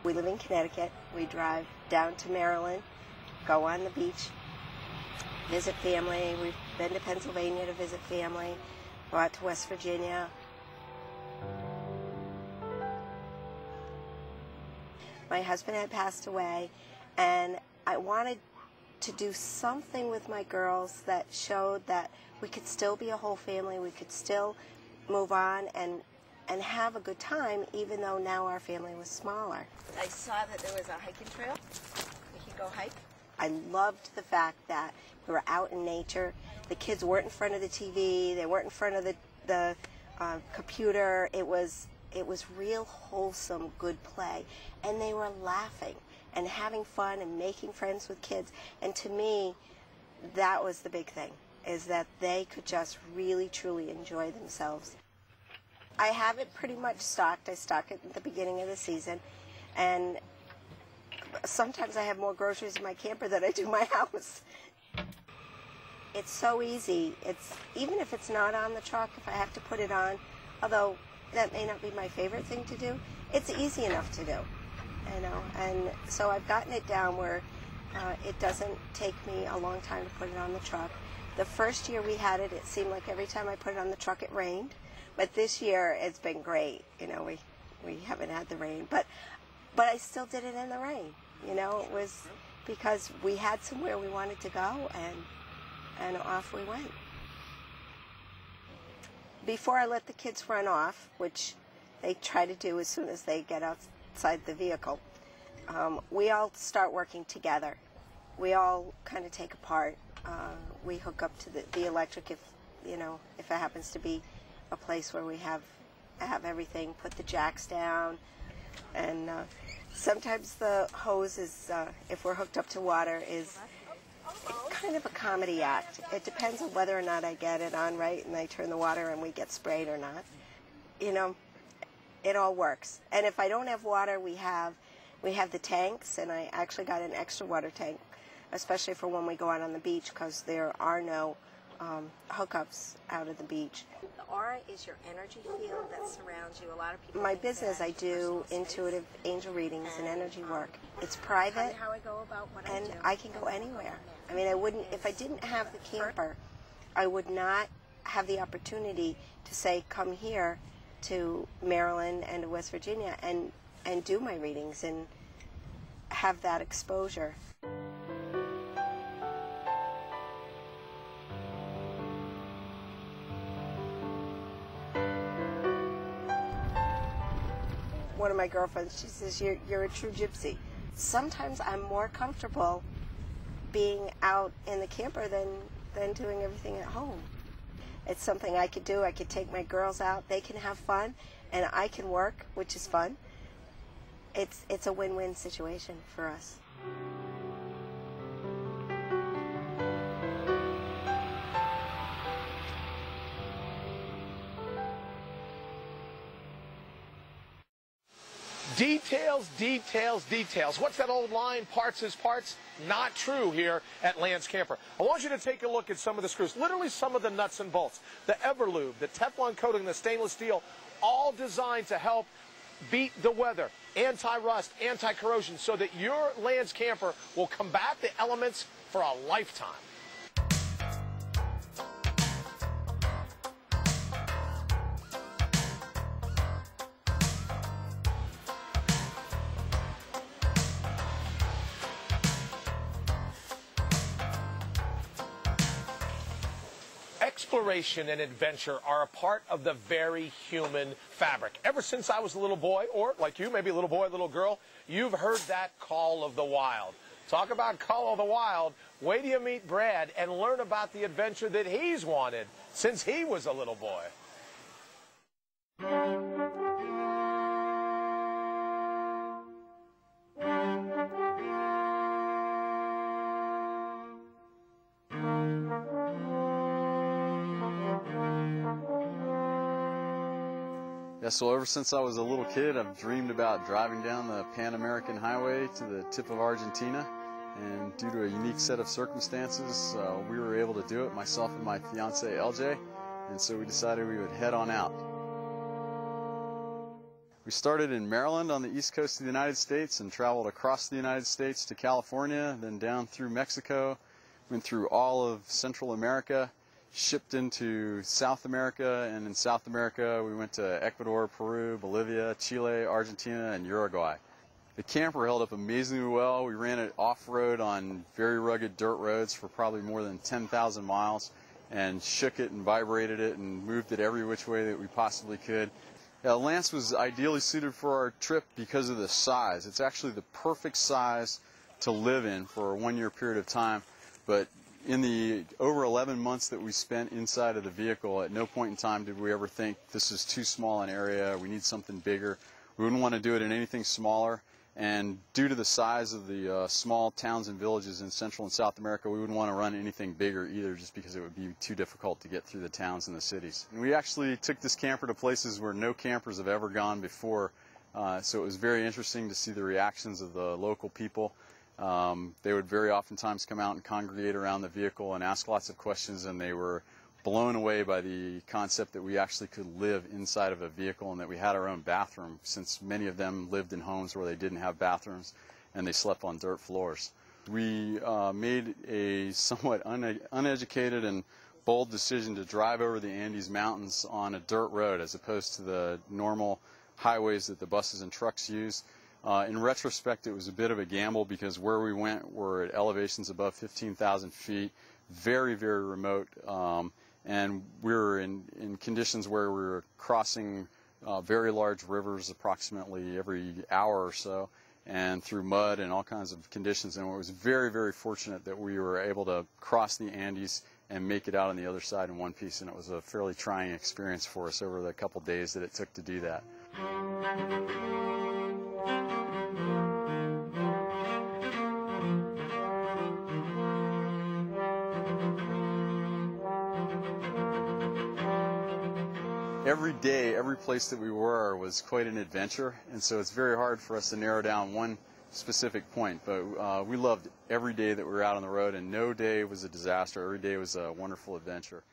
We live in Connecticut. We drive down to Maryland, go on the beach, visit family. We've been to Pennsylvania to visit family, go out to West Virginia. My husband had passed away, and I wanted to do something with my girls that showed that we could still be a whole family, we could still move on and have a good time, even though now our family was smaller. I saw that there was a hiking trail. We could go hike. I loved the fact that we were out in nature. The kids weren't in front of the TV. They weren't in front of the computer. It was real wholesome, good play. And they were laughing and having fun and making friends with kids. And to me, that was the big thing, is that they could just really, truly enjoy themselves. I have it pretty much stocked. I stock it at the beginning of the season. And sometimes I have more groceries in my camper than I do my house. It's so easy. Even if it's not on the truck, if I have to put it on, although that may not be my favorite thing to do, it's easy enough to do, you know. And so I've gotten it down where it doesn't take me a long time to put it on the truck. The first year we had it, it seemed like every time I put it on the truck it rained. But this year it's been great. You know, we haven't had the rain, but I still did it in the rain. You know, it was because we had somewhere we wanted to go, and off we went. Before I let the kids run off, which they try to do as soon as they get outside the vehicle, we all start working together. We all kind of take apart. We hook up to the electric if it happens to be a place where we have everything, put the jacks down, and sometimes the hose is, if we're hooked up to water, is kind of a comedy act. It depends on whether or not I get it on right and I turn the water and we get sprayed or not. You know, it all works. And if I don't have water, we have the tanks, and I actually got an extra water tank, especially for when we go out on the beach, because there are no hookups out of the beach. The aura is your energy field that surrounds you. A lot of people. My business, I do intuitive angel readings and energy work. It's private, how I go about what and I can go anywhere. I mean, I wouldn't, if I didn't have the camper, I would not have the opportunity to say, come here to Maryland and to West Virginia and do my readings and have that exposure. One of my girlfriends, she says, you're a true gypsy. Sometimes I'm more comfortable being out in the camper than doing everything at home. It's something I could do. I could take my girls out. They can have fun, and I can work, which is fun. It's a win-win situation for us. Details, details, details. What's that old line? Parts is parts? Not true here at Land's Camper. I want you to take a look at some of the screws, literally some of the nuts and bolts. The Everlube, the Teflon coating, the stainless steel, all designed to help beat the weather, anti-rust, anti-corrosion, so that your Land's Camper will combat the elements for a lifetime. Exploration and adventure are a part of the very human fabric. Ever since I was a little boy, or like you, maybe a little boy, little girl, you've heard that call of the wild. Talk about call of the wild. Wait till you meet Brad and learn about the adventure that he's wanted since he was a little boy. Yeah, so ever since I was a little kid, I've dreamed about driving down the Pan-American Highway to the tip of Argentina. And due to a unique set of circumstances, we were able to do it, myself and my fiance LJ. And so we decided we would head on out. We started in Maryland on the east coast of the United States and traveled across the United States to California, then down through Mexico, went through all of Central America, shipped into South America, and in South America we went to Ecuador, Peru, Bolivia, Chile, Argentina, and Uruguay. The camper held up amazingly well. We ran it off-road on very rugged dirt roads for probably more than 10,000 miles and shook it and vibrated it and moved it every which way that we possibly could. Lance was ideally suited for our trip because of the size. It's actually the perfect size to live in for a one-year period of time, but in the over 11 months that we spent inside of the vehicle, at no point in time did we ever think this is too small an area, we need something bigger. We wouldn't want to do it in anything smaller, and due to the size of the small towns and villages in Central and South America, we wouldn't want to run anything bigger either, just because it would be too difficult to get through the towns and the cities. And we actually took this camper to places where no campers have ever gone before, so it was very interesting to see the reactions of the local people. They would very oftentimes come out and congregate around the vehicle and ask lots of questions, and they were blown away by the concept that we actually could live inside of a vehicle and that we had our own bathroom, since many of them lived in homes where they didn't have bathrooms and they slept on dirt floors. We made a somewhat uneducated and bold decision to drive over the Andes Mountains on a dirt road as opposed to the normal highways that the buses and trucks use. In retrospect, it was a bit of a gamble because where we went were at elevations above 15,000 feet, very, very remote, and we were in conditions where we were crossing very large rivers approximately every hour or so, and through mud and all kinds of conditions. And it was very, very fortunate that we were able to cross the Andes and make it out on the other side in one piece, and it was a fairly trying experience for us over the couple days that it took to do that. Every day, every place that we were was quite an adventure, and so it's very hard for us to narrow down one specific point, but we loved every day that we were out on the road, and no day was a disaster. Every day was a wonderful adventure.